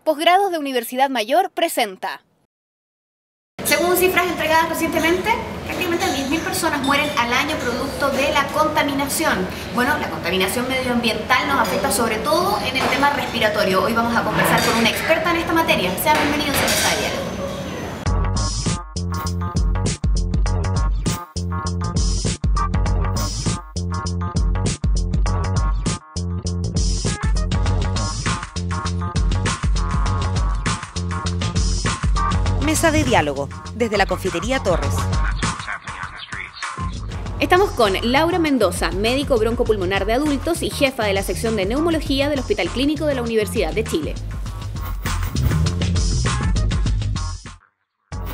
Posgrados de Universidad Mayor presenta. Según cifras entregadas recientemente, prácticamente 10.000 personas mueren al año producto de la contaminación. Bueno, la contaminación medioambiental nos afecta sobre todo en el tema respiratorio. Hoy vamos a conversar con una experta en esta materia. Sean bienvenidos a Mesa de Diálogo. Mesa de Diálogo, desde la Confitería Torres. Estamos con Laura Mendoza, médico broncopulmonar de adultos y jefa de la sección de neumología del Hospital Clínico de la Universidad de Chile.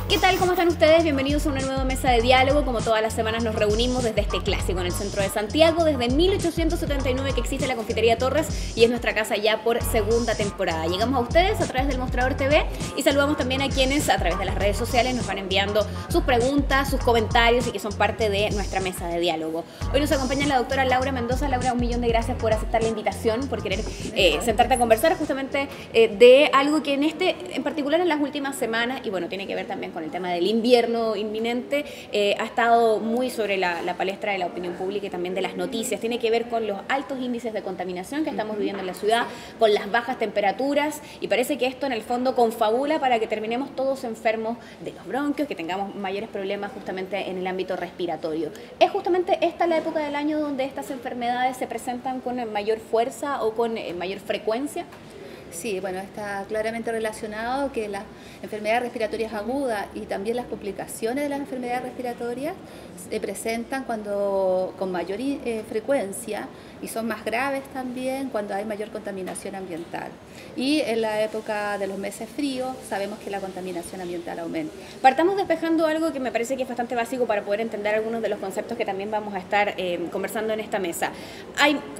¿Qué tal? ¿Cómo están ustedes? Bienvenidos a una nueva mesa de diálogo. Como todas las semanas nos reunimos desde este clásico en el centro de Santiago, desde 1879 que existe la Confitería Torres y es nuestra casa ya por segunda temporada. Llegamos a ustedes a través del Mostrador TV y saludamos también a quienes a través de las redes sociales nos van enviando sus preguntas, sus comentarios y que son parte de nuestra mesa de diálogo. Hoy nos acompaña la doctora Laura Mendoza. Laura, un millón de gracias por aceptar la invitación, por querer sentarte a conversar justamente de algo que en particular en las últimas semanas, y bueno, tiene que ver también con el tema del invierno inminente, ha estado muy sobre la palestra de la opinión pública y también de las noticias. Tiene que ver con los altos índices de contaminación que estamos viviendo en la ciudad, con las bajas temperaturas, y parece que esto en el fondo confabula para que terminemos todos enfermos de los bronquios, que tengamos mayores problemas justamente en el ámbito respiratorio. ¿Es justamente esta la época del año donde estas enfermedades se presentan con mayor fuerza o con mayor frecuencia? Sí, bueno, está claramente relacionado que las enfermedades respiratorias agudas y también las complicaciones de las enfermedades respiratorias se presentan con mayor frecuencia y son más graves también cuando hay mayor contaminación ambiental. Y en la época de los meses fríos sabemos que la contaminación ambiental aumenta. Partamos despejando algo que me parece que es bastante básico para poder entender algunos de los conceptos que también vamos a estar conversando en esta mesa.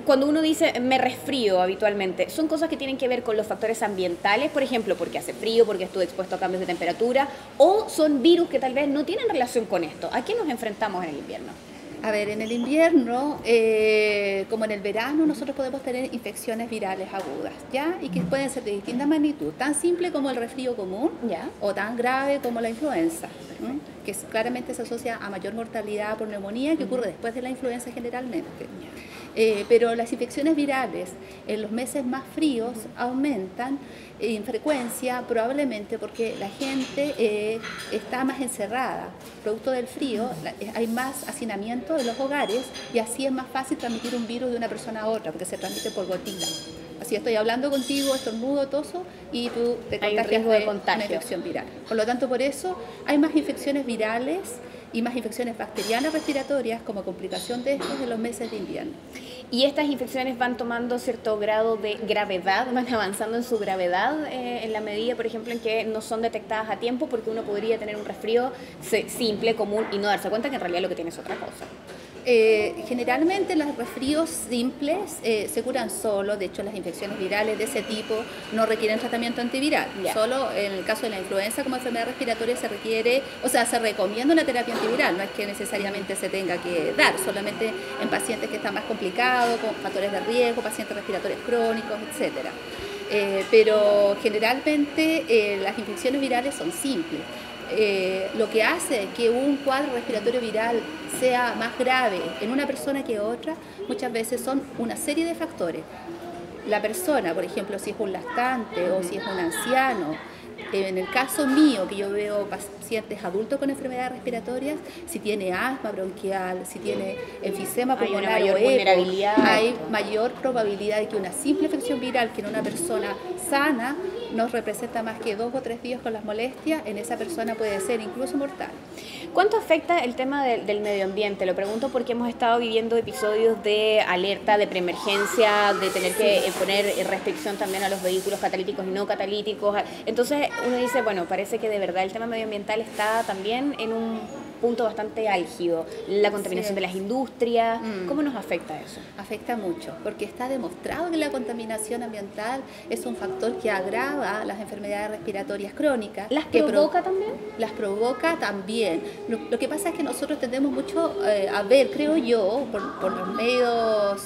Cuando uno dice me resfrío habitualmente, ¿son cosas que tienen que ver con los factores ambientales, por ejemplo, porque hace frío, porque estuve expuesto a cambios de temperatura, o son virus que tal vez no tienen relación con esto? ¿A qué nos enfrentamos en el invierno? A ver, en el invierno, como en el verano, nosotros podemos tener infecciones virales agudas, ¿ya? Y que pueden ser de distinta magnitud, tan simple como el resfrío común, ¿ya? O tan grave como la influenza, que claramente se asocia a mayor mortalidad por neumonía, que ocurre después de la influenza generalmente. Pero las infecciones virales en los meses más fríos aumentan en frecuencia, probablemente porque la gente está más encerrada. Producto del frío hay más hacinamiento de los hogares y así es más fácil transmitir un virus de una persona a otra porque se transmite por gotita. Así estoy hablando contigo, estornudo, toso y tú te contagias de una infección viral. Por lo tanto, por eso hay más infecciones virales y más infecciones bacterianas respiratorias como complicación de estos en los meses de invierno. ¿Y estas infecciones van tomando cierto grado de gravedad, van avanzando en su gravedad en la medida, por ejemplo, en que no son detectadas a tiempo? Porque uno podría tener un resfrío simple, común y no darse cuenta que en realidad lo que tiene es otra cosa. Generalmente los resfríos simples se curan solo. De hecho, las infecciones virales de ese tipo no requieren tratamiento antiviral. Solo en el caso de la influenza como enfermedad respiratoria se recomienda una terapia antiviral. No es que necesariamente se tenga que dar, solamente en pacientes que están más complicados, con factores de riesgo, pacientes respiratorios crónicos, etcétera. Pero generalmente las infecciones virales son simples. Lo que hace que un cuadro respiratorio viral sea más grave en una persona que otra muchas veces son una serie de factores. La persona, por ejemplo, si es un lactante o si es un anciano. En el caso mío, que yo veo pacientes adultos con enfermedades respiratorias, si tiene asma bronquial, si tiene enfisema pulmonar o EPOC, hay mayor probabilidad de que una simple infección viral que en una persona sana no representa más que 2 o 3 días con las molestias, en esa persona puede ser incluso mortal. ¿Cuánto afecta el tema del medio ambiente? Lo pregunto porque hemos estado viviendo episodios de alerta, de preemergencia, de tener que poner restricción también a los vehículos catalíticos y no catalíticos. Entonces uno dice, bueno, parece que de verdad el tema medioambiental está también en un punto bastante álgido. La contaminación de las industrias, ¿cómo nos afecta eso? Afecta mucho, porque está demostrado que la contaminación ambiental es un factor que agrava las enfermedades respiratorias crónicas. ¿Las provoca también? Las provoca también. Lo que pasa es que nosotros tendemos mucho a ver, creo yo, por los medios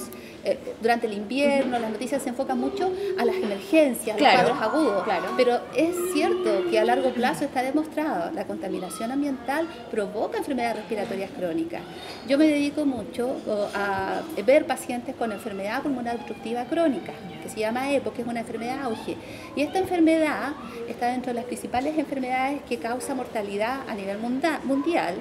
durante el invierno las noticias se enfocan mucho a las emergencias, claro, los cuadros agudos, claro. Pero es cierto que a largo plazo está demostrado, la contaminación ambiental provoca enfermedades respiratorias crónicas. Yo me dedico mucho a ver pacientes con enfermedad pulmonar obstructiva crónica, que se llama EPO, que es una enfermedad auge. Y esta enfermedad está dentro de las principales enfermedades que causa mortalidad a nivel mundial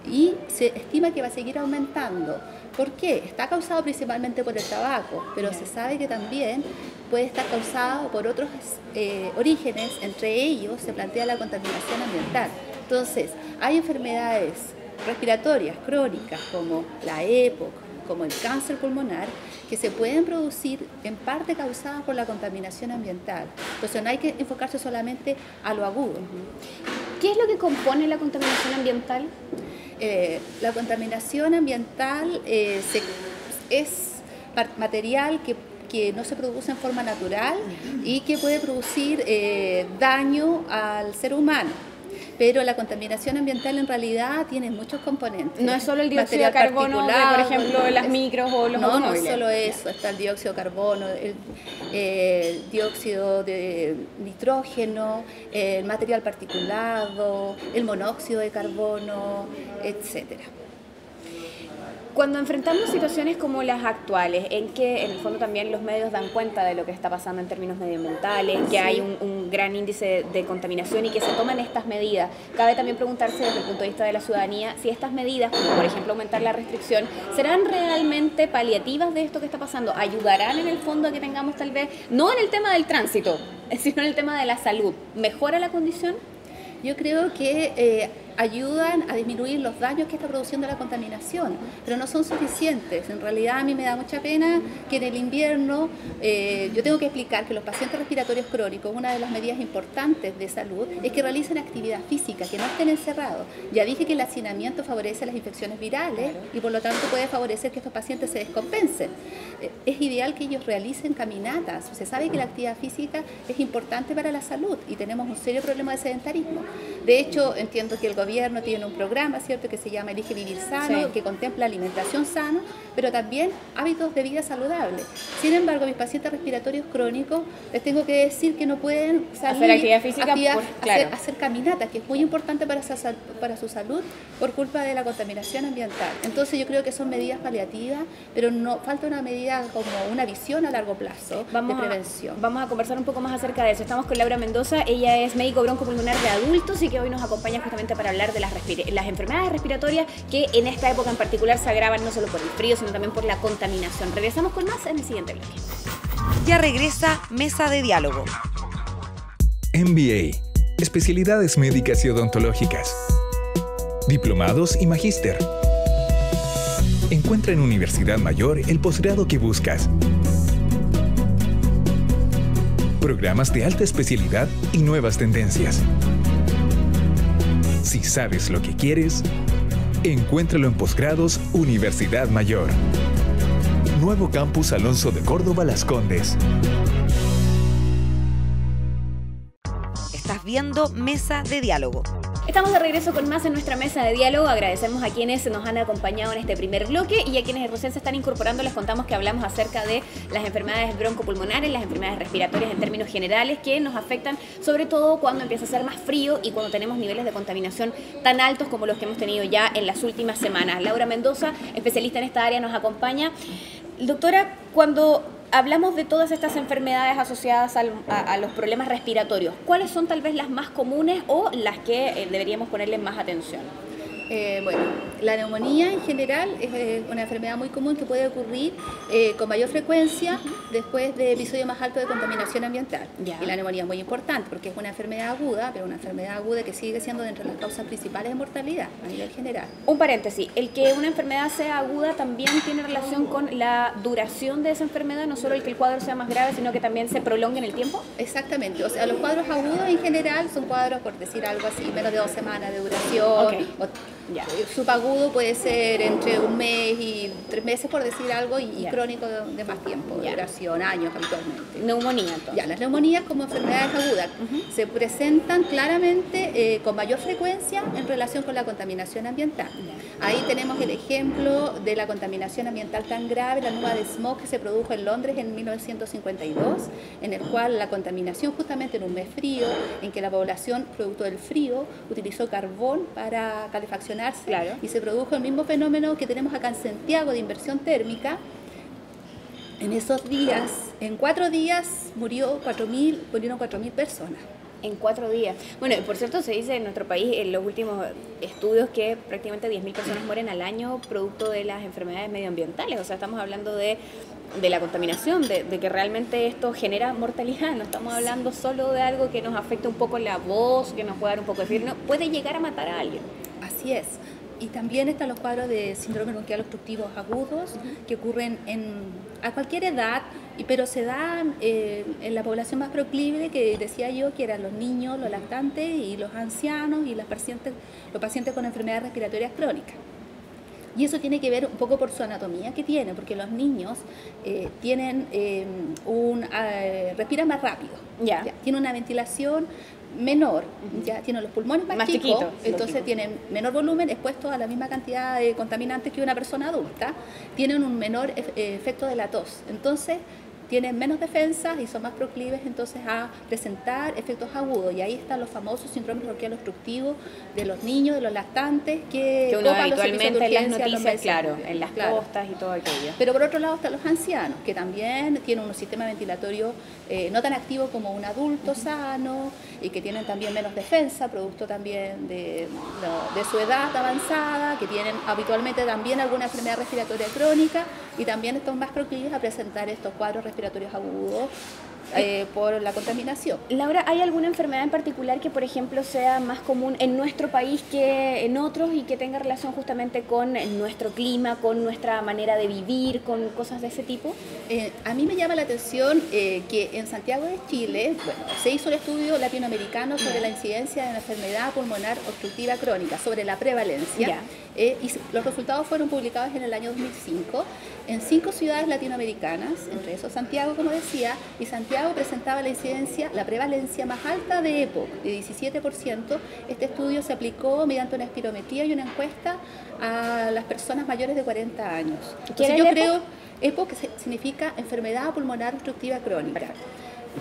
y se estima que va a seguir aumentando. ¿Por qué? Está causado principalmente por el tabaco, pero se sabe que también puede estar causado por otros orígenes, entre ellos se plantea la contaminación ambiental. Entonces, hay enfermedades respiratorias crónicas como la EPOC, como el cáncer pulmonar, que se pueden producir en parte causadas por la contaminación ambiental. Entonces no hay que enfocarse solamente a lo agudo. ¿Qué es lo que compone la contaminación ambiental? La contaminación ambiental es material que no se produce en forma natural y que puede producir daño al ser humano. Pero la contaminación ambiental en realidad tiene muchos componentes. No es solo el dióxido de carbono de, por ejemplo, las micros o los automóviles. No es solo eso, está el dióxido de carbono, el dióxido de nitrógeno, el material particulado, el monóxido de carbono, etcétera. Cuando enfrentamos situaciones como las actuales, en que en el fondo también los medios dan cuenta de lo que está pasando en términos medioambientales, que hay un gran índice de contaminación y que se toman estas medidas, cabe también preguntarse desde el punto de vista de la ciudadanía si estas medidas, como por ejemplo aumentar la restricción, ¿serán realmente paliativas de esto que está pasando? ¿Ayudarán en el fondo a que tengamos tal vez, no en el tema del tránsito, sino en el tema de la salud? ¿Mejora la condición? Yo creo que ayudan a disminuir los daños que está produciendo la contaminación, pero no son suficientes. En realidad a mí me da mucha pena que en el invierno yo tengo que explicar que los pacientes respiratorios crónicos, una de las medidas importantes de salud es que realicen actividad física, que no estén encerrados. Ya dije que el hacinamiento favorece las infecciones virales y por lo tanto puede favorecer que estos pacientes se descompensen. Es ideal que ellos realicen caminatas. Se sabe que la actividad física es importante para la salud y tenemos un serio problema de sedentarismo. De hecho, entiendo que el gobierno tiene un programa, ¿cierto?, que se llama Elige Vivir Sano, que contempla alimentación sana, pero también hábitos de vida saludable. Sin embargo, mis pacientes respiratorios crónicos, les tengo que decir que no pueden salir hacer actividad física, hacer caminatas, que es muy importante para su salud por culpa de la contaminación ambiental. Entonces yo creo que son medidas paliativas, pero no falta una medida como una visión a largo plazo de prevención. Vamos a conversar un poco más acerca de eso. Estamos con Laura Mendoza, ella es médico broncopulmonar de adultos y que hoy nos acompaña justamente para hablar de las enfermedades respiratorias que en esta época en particular se agravan no solo por el frío, sino también por la contaminación. Regresamos con más en el siguiente bloque. Ya regresa Mesa de Diálogo. MBA, especialidades médicas y odontológicas, diplomados y magíster. Encuentra en Universidad Mayor el posgrado que buscas. Programas de alta especialidad y nuevas tendencias. Si sabes lo que quieres, encuéntralo en Posgrados Universidad Mayor. Nuevo Campus Alonso de Córdoba Las Condes. Estás viendo Mesa de Diálogo. Estamos de regreso con más en nuestra mesa de diálogo. Agradecemos a quienes nos han acompañado en este primer bloque y a quienes recién se están incorporando. Les contamos que hablamos acerca de las enfermedades broncopulmonares, las enfermedades respiratorias en términos generales que nos afectan sobre todo cuando empieza a ser más frío y cuando tenemos niveles de contaminación tan altos como los que hemos tenido ya en las últimas semanas. Laura Mendoza, especialista en esta área, nos acompaña. Doctora, cuando hablamos de todas estas enfermedades asociadas a los problemas respiratorios, ¿cuáles son tal vez las más comunes o las que deberíamos ponerle más atención? Bueno, la neumonía en general es una enfermedad muy común que puede ocurrir con mayor frecuencia después de episodios más altos de contaminación ambiental. Y la neumonía es muy importante porque es una enfermedad aguda, pero una enfermedad aguda que sigue siendo dentro de las causas principales de mortalidad a nivel general. Un paréntesis, el que una enfermedad sea aguda también tiene relación con la duración de esa enfermedad, no solo el que el cuadro sea más grave, sino que también se prolongue en el tiempo. Exactamente, o sea, los cuadros agudos en general son cuadros, por decir algo así, menos de 2 semanas de duración. Ya. Subagudo puede ser entre 1 mes y 3 meses, por decir algo, y crónico de más tiempo, de duración, años habitualmente. Neumonía, entonces. Ya, las neumonías como enfermedades agudas se presentan claramente con mayor frecuencia en relación con la contaminación ambiental. Ahí tenemos el ejemplo de la contaminación ambiental tan grave, la nube de smog que se produjo en Londres en 1952, en el cual la contaminación justamente en un mes frío, en que la población, producto del frío, utilizó carbón para calefaccionarse, y se produjo el mismo fenómeno que tenemos acá en Santiago de inversión térmica. En esos días, en 4 días, murieron 4.000 personas. En 4 días. Bueno, y por cierto, se dice en nuestro país, en los últimos estudios, que prácticamente 10.000 personas mueren al año producto de las enfermedades medioambientales. O sea, estamos hablando de la contaminación, de que realmente esto genera mortalidad. No estamos hablando solo de algo que nos afecta un poco la voz, que nos puede dar un poco de fiebre. No, puede llegar a matar a alguien. Así es. Y también están los cuadros de síndrome bronquial obstructivos agudos que ocurren a cualquier edad, pero se dan en la población más proclive, que decía yo, que eran los niños, los lactantes y los ancianos y los pacientes con enfermedades respiratorias crónicas. Y eso tiene que ver un poco por su anatomía que tiene, porque los niños tienen respiran más rápido, tienen una ventilación menor, ya tienen los pulmones más chicos, chiquitos, entonces tienen menor volumen expuestos a la misma cantidad de contaminantes que una persona adulta, tienen un menor efecto de la tos, entonces tienen menos defensas y son más proclives entonces a presentar efectos agudos, y ahí están los famosos síndromes bronquiales obstructivos de los niños, de los lactantes, que uno habitualmente en las noticias, claro, en las costas y todo aquello. Pero por otro lado están los ancianos, que también tienen un sistema ventilatorio no tan activo como un adulto sano, y que tienen también menos defensa, producto también de su edad avanzada, que tienen habitualmente también alguna enfermedad respiratoria crónica, y también están más proclives a presentar estos cuadros respiratorios agudos por la contaminación. Laura, ¿hay alguna enfermedad en particular que, por ejemplo, sea más común en nuestro país que en otros y que tenga relación justamente con nuestro clima, con nuestra manera de vivir, con cosas de ese tipo? A mí me llama la atención que en Santiago de Chile se hizo un estudio latinoamericano sobre la incidencia de la enfermedad pulmonar obstructiva crónica, sobre la prevalencia, y los resultados fueron publicados en el año 2005 en 5 ciudades latinoamericanas, entre esos Santiago, como decía, y Santiago presentaba la prevalencia más alta de EPOC, de 17%. Este estudio se aplicó mediante una espirometría y una encuesta a las personas mayores de 40 años. Entonces, yo creo, EPOC significa enfermedad pulmonar obstructiva crónica.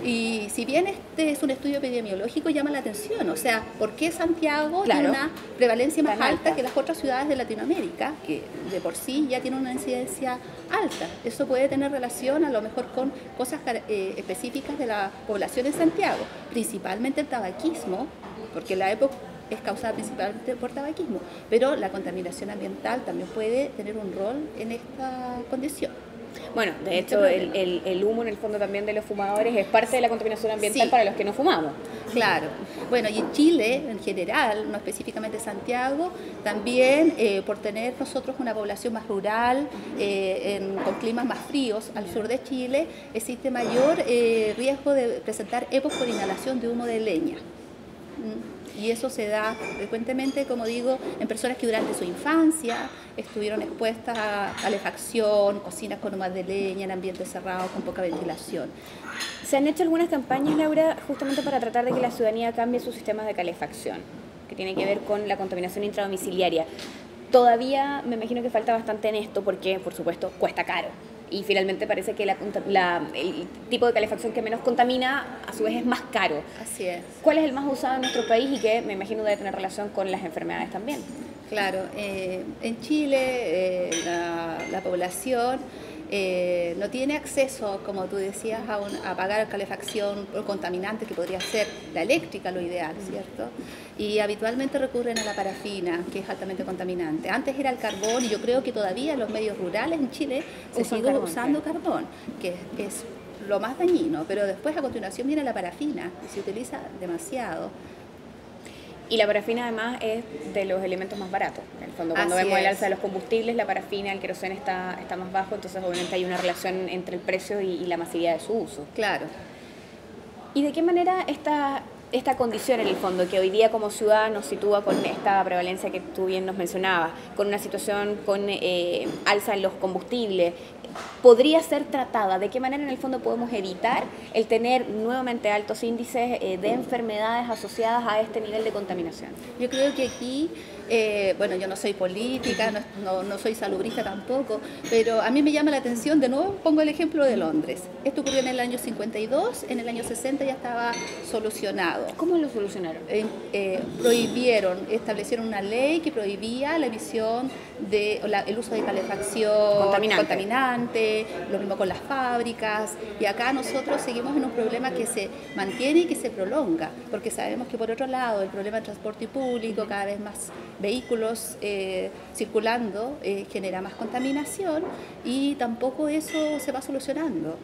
Y si bien este es un estudio epidemiológico, llama la atención, o sea, ¿por qué Santiago tiene una prevalencia más alta que las otras ciudades de Latinoamérica, que de por sí ya tienen una incidencia alta? Eso puede tener relación a lo mejor con cosas específicas de la población en Santiago, principalmente el tabaquismo, porque la EPOC es causada principalmente por tabaquismo, pero la contaminación ambiental también puede tener un rol en esta condición. Bueno, de hecho, el humo en el fondo también de los fumadores es parte de la contaminación ambiental para los que no fumamos. Claro. Bueno, y en Chile, en general, no específicamente Santiago, también por tener nosotros una población más rural, con climas más fríos al sur de Chile, existe mayor riesgo de presentar EPOC por inhalación de humo de leña. Y eso se da frecuentemente, como digo, en personas que durante su infancia estuvieron expuestas a calefacción, cocinas con humas de leña, en ambientes cerrados, con poca ventilación. ¿Se han hecho algunas campañas, Laura, justamente para tratar de que la ciudadanía cambie sus sistemas de calefacción, que tiene que ver con la contaminación intradomiciliaria? Todavía me imagino que falta bastante en esto porque, por supuesto, cuesta caro. Y finalmente parece que el tipo de calefacción que menos contamina, a su vez, es más caro. Así es. ¿Cuál es el más usado en nuestro país y que me imagino debe tener relación con las enfermedades también? Claro, en Chile la población no tiene acceso, como tú decías, a pagar calefacción por contaminantes, que podría ser la eléctrica lo ideal, ¿cierto? Y habitualmente recurren a la parafina, que es altamente contaminante. Antes era el carbón, y yo creo que todavía en los medios rurales en Chile se sigue usando carbón, que es lo más dañino, pero después a continuación viene la parafina, y se utiliza demasiado. Y la parafina además es de los elementos más baratos. En el fondo, cuando vemos el alza de los combustibles, la parafina, el queroseno está más bajo, entonces obviamente hay una relación entre el precio y la masividad de su uso. Claro. ¿Y de qué manera estas esta condición en el fondo que hoy día como ciudad nos sitúa con esta prevalencia que tú bien nos mencionabas, con una situación con alza en los combustibles, podría ser tratada? ¿De qué manera en el fondo podemos evitar el tener nuevamente altos índices de enfermedades asociadas a este nivel de contaminación? Yo creo que aquí, bueno, yo no soy política, no soy salubrista tampoco, pero a mí me llama la atención, de nuevo pongo el ejemplo de Londres. Esto ocurrió en el año 52, en el año 60 ya estaba solucionado. ¿Cómo lo solucionaron? Establecieron una ley que prohibía la emisión el uso de calefacción contaminante, lo mismo con las fábricas, y acá nosotros seguimos en un problema que se mantiene y que se prolonga, porque sabemos que por otro lado el problema del transporte público, cada vez más vehículos circulando, genera más contaminación y tampoco eso se va solucionando.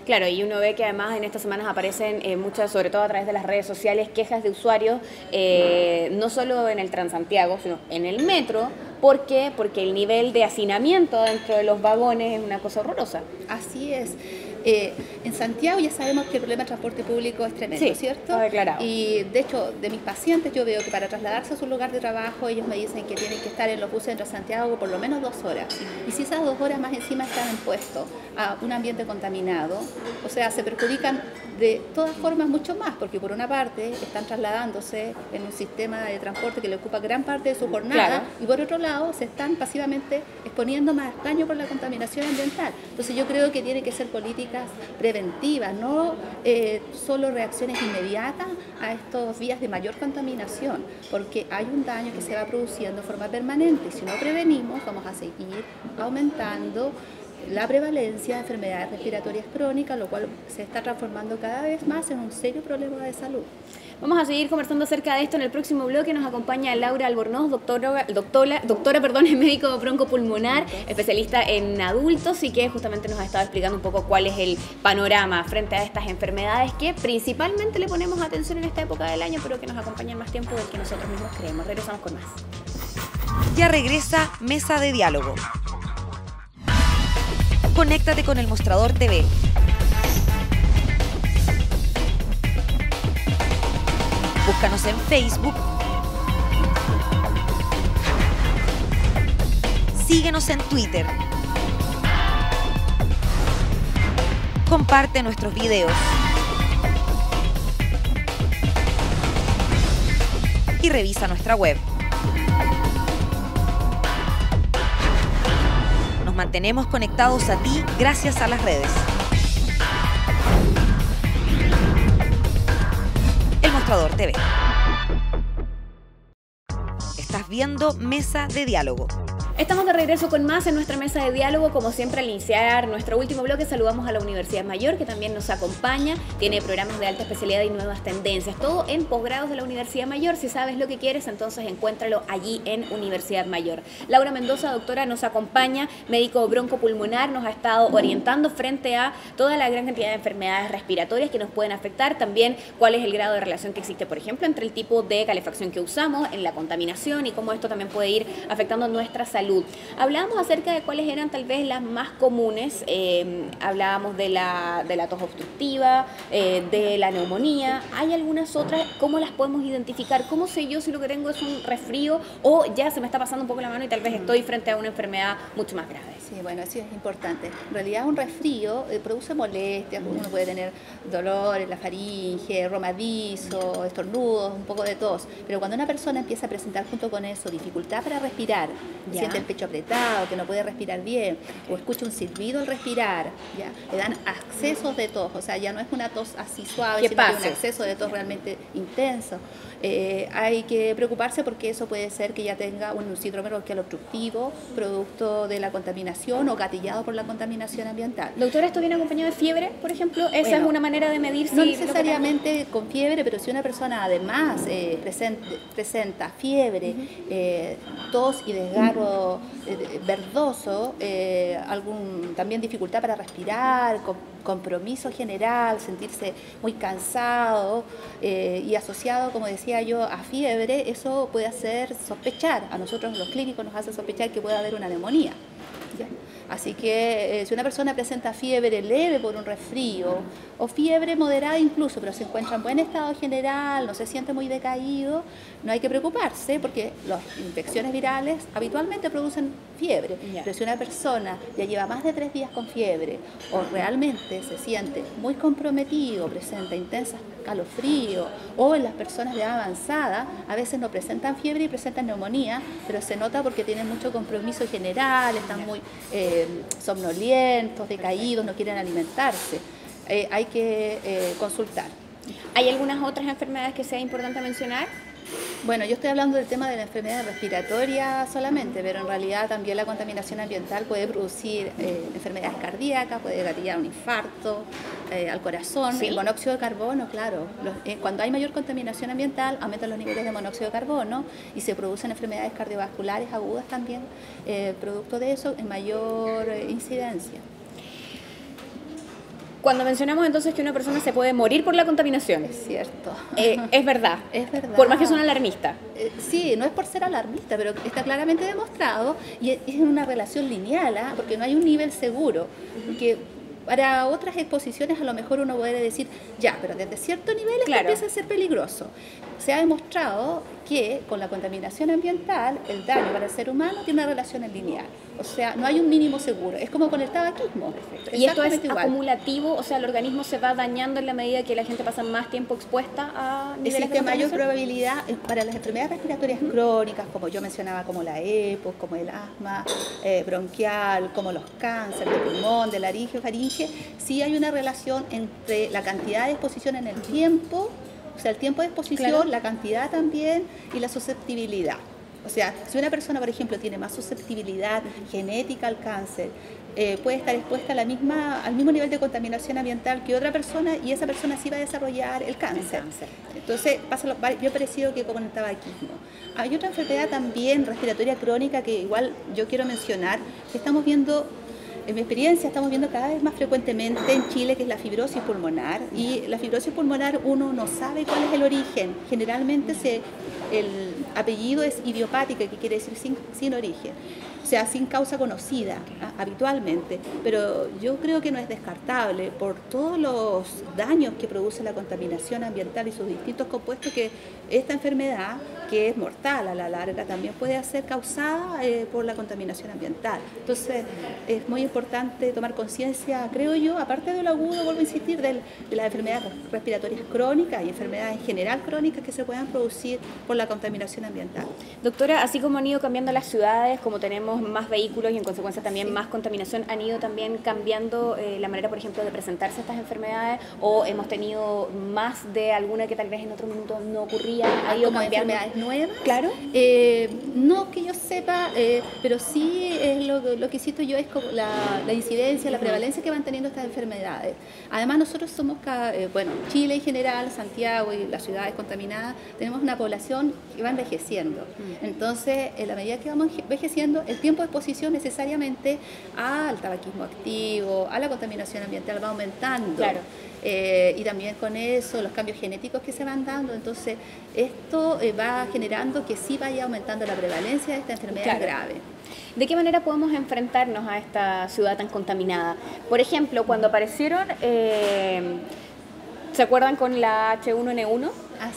Claro, y uno ve que además en estas semanas aparecen muchas, sobre todo a través de las redes sociales, quejas de usuarios, no solo en el Transantiago, sino en el metro. ¿Por qué? Porque el nivel de hacinamiento dentro de los vagones es una cosa horrorosa. Así es. En Santiago ya sabemos que el problema del transporte público es tremendo, sí, ¿cierto? Está declarado. Y de hecho, de mis pacientes yo veo que para trasladarse a su lugar de trabajo, ellos me dicen que tienen que estar en los buses de Santiago por lo menos 2 horas. Y si esas 2 horas más encima están expuestos a un ambiente contaminado, o sea, se perjudican de todas formas mucho más, porque por una parte están trasladándose en un sistema de transporte que le ocupa gran parte de su jornada, claro, y por otro lado se están pasivamente exponiendo más daño por la contaminación ambiental. Entonces yo creo que tiene que ser políticas preventivas, no solo reacciones inmediatas a estos vías de mayor contaminación, porque hay un daño que se va produciendo de forma permanente y si no prevenimos vamos a seguir aumentando la prevalencia de enfermedades respiratorias crónicas, lo cual se está transformando cada vez más en un serio problema de salud. Vamos a seguir conversando acerca de esto en el próximo bloque. Nos acompaña Laura Albornoz, doctora en médico broncopulmonar, especialista en adultos y que justamente nos ha estado explicando un poco cuál es el panorama frente a estas enfermedades que principalmente le ponemos atención en esta época del año, pero que nos acompañan más tiempo del que nosotros mismos creemos. Regresamos con más. Ya regresa Mesa de Diálogo. Conéctate con El Mostrador TV. Búscanos en Facebook. Síguenos en Twitter. Comparte nuestros videos. Y revisa nuestra web. Nos mantenemos conectados a ti gracias a las redes. El Mostrador TV. Estás viendo Mesa de Diálogo. Estamos de regreso con más en nuestra mesa de diálogo. Como siempre, al iniciar nuestro último bloque, saludamos a la Universidad Mayor, que también nos acompaña. Tiene programas de alta especialidad y nuevas tendencias. Todo en posgrados de la Universidad Mayor. Si sabes lo que quieres, entonces encuéntralo allí en Universidad Mayor. Laura Mendoza, doctora, nos acompaña, médico broncopulmonar, nos ha estado orientando frente a toda la gran cantidad de enfermedades respiratorias que nos pueden afectar. También cuál es el grado de relación que existe, por ejemplo, entre el tipo de calefacción que usamos, en la contaminación y cómo esto también puede ir afectando nuestra salud. Hablábamos acerca de cuáles eran tal vez las más comunes, hablábamos de la tos obstructiva, de la neumonía. ¿Hay algunas otras? ¿Cómo las podemos identificar? ¿Cómo sé yo si lo que tengo es un resfrío o ya se me está pasando un poco la mano y tal vez estoy frente a una enfermedad mucho más grave? Sí, bueno, eso es importante. En realidad un resfrío produce molestias, uno puede tener dolor en la faringe, romadizo, estornudos, un poco de tos, pero cuando una persona empieza a presentar junto con eso dificultad para respirar, siente el pecho apretado, que no puede respirar bien, o escucha un silbido al respirar, ya le dan accesos de tos, o sea, ya no es una tos así suave, sino que un acceso de tos realmente intenso. Hay que preocuparse porque eso puede ser que ya tenga un síndrome bronquial obstructivo, producto de la contaminación o gatillado por la contaminación ambiental. Doctora, ¿esto viene acompañado de fiebre, por ejemplo? ¿Esa es una manera de medir si... No necesariamente con fiebre, pero si una persona además presenta fiebre, tos y desgarro verdoso, también dificultad para respirar, compromiso general, sentirse muy cansado y asociado, como decía yo, a fiebre, eso puede hacer sospechar, a nosotros los clínicos nos hace sospechar que puede haber una neumonía. ¿Ya? Así que si una persona presenta fiebre leve por un resfrío o fiebre moderada incluso, pero se encuentra en buen estado general, no se siente muy decaído, no hay que preocuparse porque las infecciones virales habitualmente producen fiebre. Pero si una persona ya lleva más de 3 días con fiebre o realmente se siente muy comprometido, presenta intensas calofrío, o en las personas de edad avanzada a veces no presentan fiebre y presentan neumonía, pero se nota porque tienen mucho compromiso general, están muy somnolientos, decaídos, no quieren alimentarse. Hay que consultar. ¿Hay algunas otras enfermedades que sea importante mencionar? Bueno, yo estoy hablando del tema de la enfermedad respiratoria solamente, pero en realidad también la contaminación ambiental puede producir enfermedades cardíacas, puede gatillar un infarto al corazón. ¿Sí? El monóxido de carbono, claro, cuando hay mayor contaminación ambiental aumentan los niveles de monóxido de carbono y se producen enfermedades cardiovasculares agudas también, producto de eso en mayor incidencia. Cuando mencionamos entonces que una persona se puede morir por la contaminación. Es cierto. Es verdad. Es verdad. Por más que suene alarmista. Sí, no es por ser alarmista, pero está claramente demostrado y es una relación lineal, porque no hay un nivel seguro. Porque para otras exposiciones a lo mejor uno puede decir, ya, pero desde cierto nivel esto empieza a ser peligroso. Se ha demostrado que con la contaminación ambiental el daño para el ser humano tiene una relación lineal. O sea, no hay un mínimo seguro. Es como con el tabaquismo. Y esto es acumulativo, o sea, el organismo se va dañando en la medida que la gente pasa más tiempo expuesta a niveles de existe mayor probabilidad para las enfermedades respiratorias crónicas, como yo mencionaba, como la EPOS, como el asma bronquial, como los cánceres de pulmón, de laringe, faringe. Sí hay una relación entre la cantidad de exposición en el tiempo, o sea, el tiempo de exposición, la cantidad también y la susceptibilidad. O sea, si una persona, por ejemplo, tiene más susceptibilidad genética al cáncer, puede estar expuesta al mismo nivel de contaminación ambiental que otra persona y esa persona sí va a desarrollar el cáncer. Entonces, pasa bien parecido que con el tabaquismo. Hay otra enfermedad también respiratoria crónica que igual yo quiero mencionar, que estamos viendo. En mi experiencia estamos viendo cada vez más frecuentemente en Chile, que es la fibrosis pulmonar, y la fibrosis pulmonar uno no sabe cuál es el origen. Generalmente el apellido es idiopático, que quiere decir sin origen, o sea, sin causa conocida habitualmente, pero yo creo que no es descartable por todos los daños que produce la contaminación ambiental y sus distintos compuestos, que esta enfermedad, que es mortal a la larga, también puede ser causada por la contaminación ambiental. Entonces es muy importante tomar conciencia, creo yo, aparte de lo agudo, vuelvo a insistir, de las enfermedades respiratorias crónicas y enfermedades en general crónicas que se puedan producir por la contaminación ambiental. Doctora, así como han ido cambiando las ciudades, como tenemos más vehículos y en consecuencia también más contaminación, ¿han ido también cambiando la manera, por ejemplo, de presentarse estas enfermedades, o hemos tenido más de alguna que tal vez en otro minuto no ocurría? ¿Ha ido como cambiando? Enfermedades nuevas? Claro. No que yo sepa, pero sí lo que cito yo es como la incidencia, la prevalencia que van teniendo estas enfermedades. Además, nosotros somos, Chile en general, Santiago y las ciudades contaminadas, tenemos una población que va envejeciendo. Entonces, en la medida que vamos envejeciendo, el tiempo de exposición necesariamente al tabaquismo activo, a la contaminación ambiental va aumentando. Claro. Y también con eso, los cambios genéticos que se van dando. Entonces, esto va generando que sí vaya aumentando la prevalencia de esta enfermedad grave. ¿De qué manera podemos enfrentarnos a esta ciudad tan contaminada? Por ejemplo, cuando aparecieron, ¿se acuerdan con la H1N1?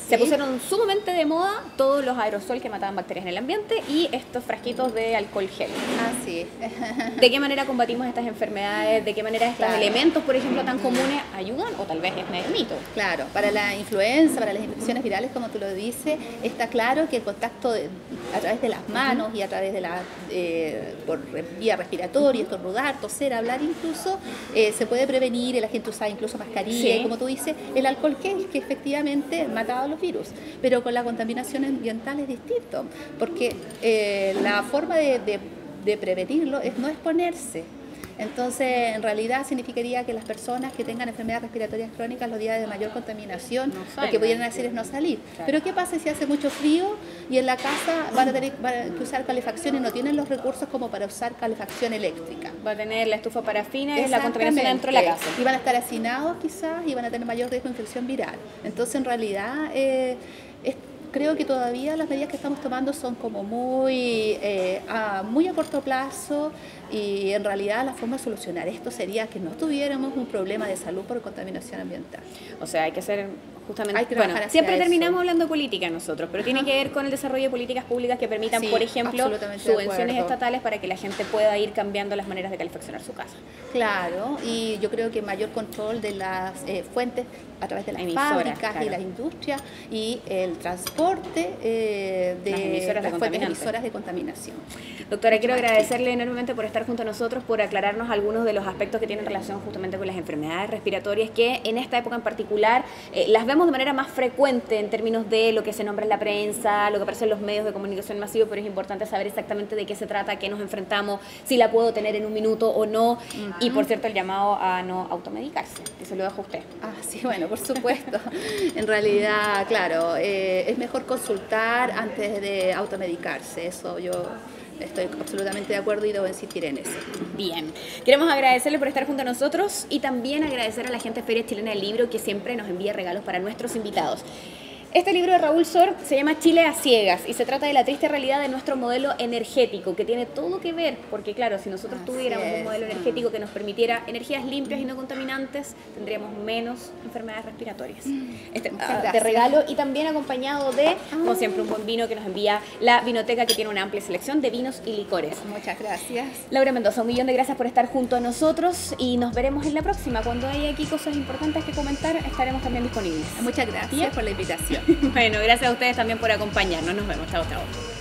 Se pusieron sumamente de moda todos los aerosoles que mataban bacterias en el ambiente y estos frasquitos de alcohol gel. Así ¿De qué manera combatimos estas enfermedades? ¿De qué manera estos elementos, por ejemplo, tan comunes ayudan? ¿O tal vez es mito? Claro, para la influenza, para las infecciones virales, como tú lo dices, está claro que el contacto a través de las manos y a través de por vía respiratoria, estornudar, toser, hablar incluso, se puede prevenir. La gente usa incluso mascarilla y, como tú dices, el alcohol gel, que efectivamente mata a los virus, pero con la contaminación ambiental es distinto, porque la forma de prevenirlo es no exponerse. Entonces, en realidad significaría que las personas que tengan enfermedades respiratorias crónicas los días de mayor contaminación, lo que pudieran hacer es no salir. Claro. Pero ¿qué pasa si hace mucho frío y en la casa van a tener que usar calefacción y no tienen los recursos como para usar calefacción eléctrica? Va a tener la estufa parafina y la contaminación dentro de la casa. Y van a estar hacinados quizás y van a tener mayor riesgo de infección viral. Entonces, en realidad, creo que todavía las medidas que estamos tomando son como muy a corto plazo, y en realidad la forma de solucionar esto sería que no tuviéramos un problema de salud por contaminación ambiental. O sea, hay que hacer justamente... Hay que trabajar hacia siempre eso. terminamos hablando de política nosotros, pero tiene que ver con el desarrollo de políticas públicas que permitan, Sí, por ejemplo, absolutamente de subvenciones acuerdo. estatales para que la gente pueda ir cambiando las maneras de calefaccionar su casa. Claro, y yo creo que mayor control de las fuentes a través de las Emisoras, fábricas claro. y las industrias, y el transporte de Las emisoras de las fuentes contaminantes. emisoras de contaminación. Doctora, quiero agradecerle enormemente por estar junto a nosotros, por aclararnos algunos de los aspectos que tienen relación justamente con las enfermedades respiratorias, que en esta época en particular las vemos de manera más frecuente en términos de lo que se nombra en la prensa, lo que aparece en los medios de comunicación masivos, pero es importante saber exactamente de qué se trata, a qué nos enfrentamos, si la puedo tener en un minuto o no, y por cierto el llamado a no automedicarse, que se lo dejo a usted. Ah, sí, bueno, por supuesto. En realidad, claro, es mejor consultar antes de automedicarse, eso yo estoy absolutamente de acuerdo y debo insistir en eso. Bien, queremos agradecerle por estar junto a nosotros y también agradecer a la gente de Feria Chilena del Libro, que siempre nos envía regalos para nuestros invitados. Este libro de Raúl Sor se llama Chile a ciegas y se trata de la triste realidad de nuestro modelo energético, que tiene todo que ver, porque claro, si nosotros Así tuviéramos es. un modelo energético que nos permitiera energías limpias y no contaminantes, tendríamos menos enfermedades respiratorias. Este Muchas de gracias. regalo, y también acompañado de, como siempre, un buen vino que nos envía la Vinoteca, que tiene una amplia selección de vinos y licores. Muchas gracias. Laura Mendoza, un millón de gracias por estar junto a nosotros y nos veremos en la próxima. Cuando haya aquí cosas importantes que comentar, estaremos también disponibles. Muchas gracias por la invitación. Bueno, gracias a ustedes también por acompañarnos. Nos vemos. Chao, chao.